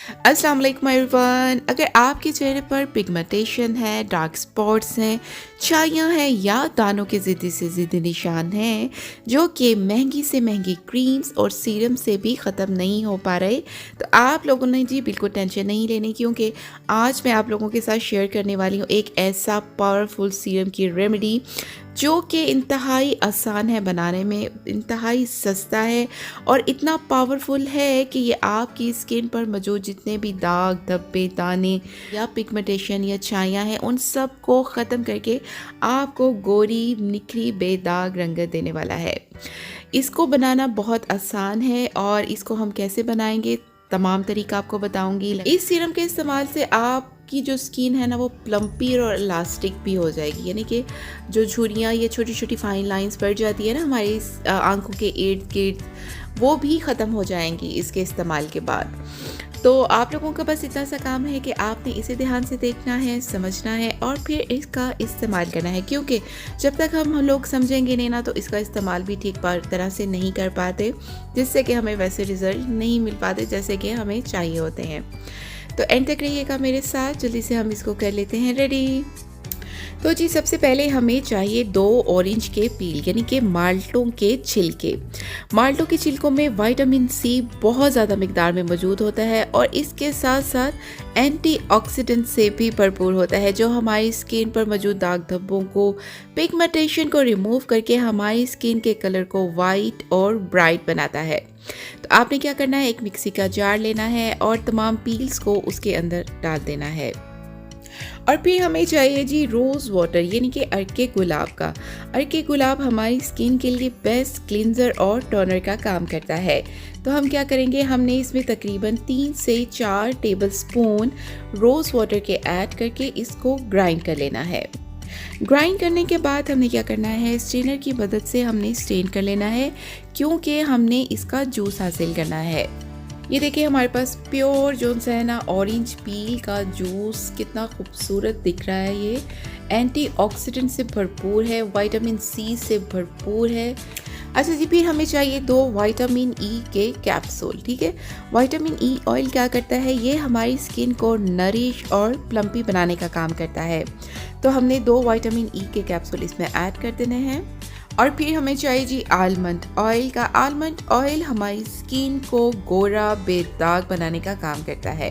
अस्सलाम वालेकुम एवरीवन। अगर आपके चेहरे पर पिगमेंटेशन है, डार्क स्पॉट्स हैं, छाइयाँ हैं या दानों के ज़िद्दी से ज़िद्दी निशान हैं जो कि महंगी से महंगी क्रीम्स और सीरम से भी ख़त्म नहीं हो पा रहे, तो आप लोगों ने जी बिल्कुल टेंशन नहीं लेनी, क्योंकि आज मैं आप लोगों के साथ शेयर करने वाली हूँ एक ऐसा पावरफुल सीरम की रेमेडी जो कि इंतहाई आसान है बनाने में, इंतहाई सस्ता है और इतना पावरफुल है कि ये आपकी स्किन पर मौजूद जितने भी दाग धब्बे दाने या पिगमेंटेशन या छाइयाँ हैं उन सब को ख़त्म करके आपको गोरी निखरी बेदाग रंगत देने वाला है। इसको बनाना बहुत आसान है और इसको हम कैसे बनाएंगे तमाम तरीका आपको बताऊंगी। इस सीरम के इस्तेमाल से आपकी जो स्किन है ना वो प्लम्पी और इलास्टिक भी हो जाएगी, यानी कि जो झुर्रियाँ या छोटी छोटी फाइन लाइंस पड़ जाती है ना हमारी आंखों के इर्द गिर्द, वो भी ख़त्म हो जाएंगी इसके इस्तेमाल के बाद। तो आप लोगों का बस इतना सा काम है कि आपने इसे ध्यान से देखना है, समझना है और फिर इसका इस्तेमाल करना है, क्योंकि जब तक हम लोग समझेंगे नहीं ना तो इसका इस्तेमाल भी ठीक तरह से नहीं कर पाते, जिससे कि हमें वैसे रिज़ल्ट नहीं मिल पाते जैसे कि हमें चाहिए होते हैं। तो एंड तक रहिएगा मेरे साथ, जल्दी से हम इसको कर लेते हैं रेडी। तो जी सबसे पहले हमें चाहिए 2 ऑरेंज के पील, यानी कि माल्टों के छिलके। माल्टों के छिलकों में विटामिन सी बहुत ज़्यादा मिकदार में मौजूद होता है और इसके साथ साथ एंटीऑक्सीडेंट से भी भरपूर होता है, जो हमारी स्किन पर मौजूद दाग धब्बों को, पिगमेंटेशन को रिमूव करके हमारी स्किन के कलर को वाइट और ब्राइट बनाता है। तो आपने क्या करना है, एक मिक्सी का जार लेना है और तमाम पील्स को उसके अंदर डाल देना है। और फिर हमें चाहिए जी रोज़ वाटर, यानी कि अर्के गुलाब का। अर्के गुलाब हमारी स्किन के लिए बेस्ट क्लिनजर और टोनर का काम करता है। तो हम क्या करेंगे, हमने इसमें तकरीबन 3 से 4 टेबल स्पून रोज़ वाटर के ऐड करके इसको ग्राइंड कर लेना है। ग्राइंड करने के बाद हमने क्या करना है, स्ट्रेनर की मदद से हमने स्ट्रेन कर लेना है, क्योंकि हमने इसका जूस हासिल करना है। ये देखिए हमारे पास प्योर जो है ना ऑरेंज पील का जूस कितना खूबसूरत दिख रहा है। ये एंटीऑक्सीडेंट से भरपूर है, विटामिन सी से भरपूर है। अच्छा जी, फिर हमें चाहिए 2 विटामिन ई के कैप्सूल। ठीक है, विटामिन ई ऑयल क्या करता है, ये हमारी स्किन को नरिश और प्लम्पी बनाने का काम करता है। तो हमने 2 विटामिन ई के कैप्सूल इसमें ऐड कर देने हैं। और फिर हमें चाहिए जी आलमंड ऑयल का। आलमंड ऑयल हमारी स्किन को गोरा बेदाग बनाने का काम करता है।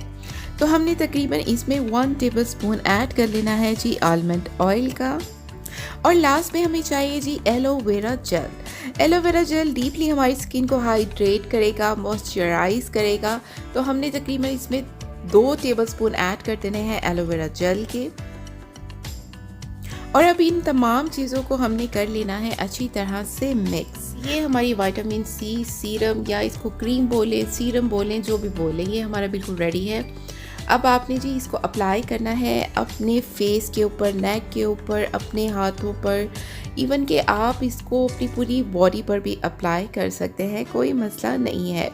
तो हमने तकरीबन इसमें 1 टेबल स्पून ऐड कर लेना है जी आलमंड ऑयल का। और लास्ट में हमें चाहिए जी aloe vera gel. Aloe vera gel deeply हमारी स्किन को हाइड्रेट करेगा, मॉइस्चराइज करेगा। तो हमने तकरीबन इसमें 2 टेबल स्पून ऐड कर देने हैं एलोवेरा जेल के। और अब इन तमाम चीज़ों को हमने कर लेना है अच्छी तरह से मिक्स। ये हमारी विटामिन सी सीरम, या इसको क्रीम बोलें, सीरम बोलें, जो भी बोलें, ये हमारा बिल्कुल रेडी है। अब आपने जी इसको अप्लाई करना है अपने फेस के ऊपर, नेक के ऊपर, अपने हाथों पर, इवन कि आप इसको अपनी पूरी बॉडी पर भी अप्लाई कर सकते हैं, कोई मसला नहीं है।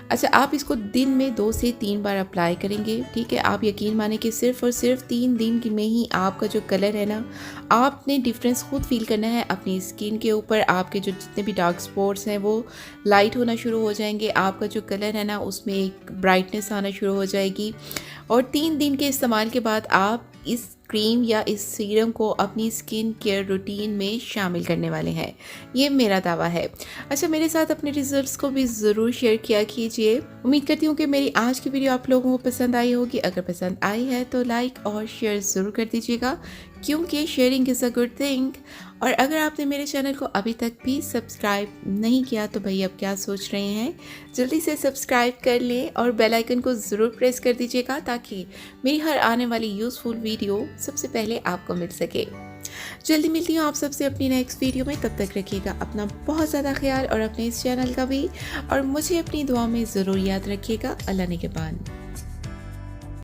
अच्छा, आप इसको दिन में 2 से 3 बार अप्लाई करेंगे। ठीक है, आप यकीन माने कि सिर्फ और सिर्फ 3 दिन में ही आपका जो कलर है ना, आपने डिफरेंस खुद फील करना है अपनी स्किन के ऊपर। आपके जो जितने भी डार्क स्पॉट्स हैं वो लाइट होना शुरू हो जाएंगे, आपका जो कलर है ना उसमें एक ब्राइटनेस आना शुरू हो जाएगी। और 3 दिन के इस्तेमाल के बाद आप इस क्रीम या इस सीरम को अपनी स्किन केयर रूटीन में शामिल करने वाले हैं, ये मेरा दावा है। अच्छा, मेरे साथ अपने रिजल्ट्स को भी ज़रूर शेयर किया कीजिए। उम्मीद करती हूँ कि मेरी आज की वीडियो आप लोगों को पसंद आई होगी। अगर पसंद आई है तो लाइक और शेयर ज़रूर कर दीजिएगा, क्योंकि sharing is a good thing. और अगर आपने मेरे चैनल को अभी तक भी सब्सक्राइब नहीं किया तो भाई अब क्या सोच रहे हैं, जल्दी से सब्सक्राइब कर लें और बेल आइकन को ज़रूर प्रेस कर दीजिएगा, ताकि मेरी हर आने वाली यूज़फुल वीडियो सबसे पहले आपको मिल सके। जल्दी मिलती हूँ आप सबसे अपनी नेक्स्ट वीडियो में। तब तक रखिएगा अपना बहुत ज़्यादा ख्याल और अपने इस चैनल का भी, और मुझे अपनी दुआ में ज़रूर याद रखिएगा। अल्लाह निगहबान।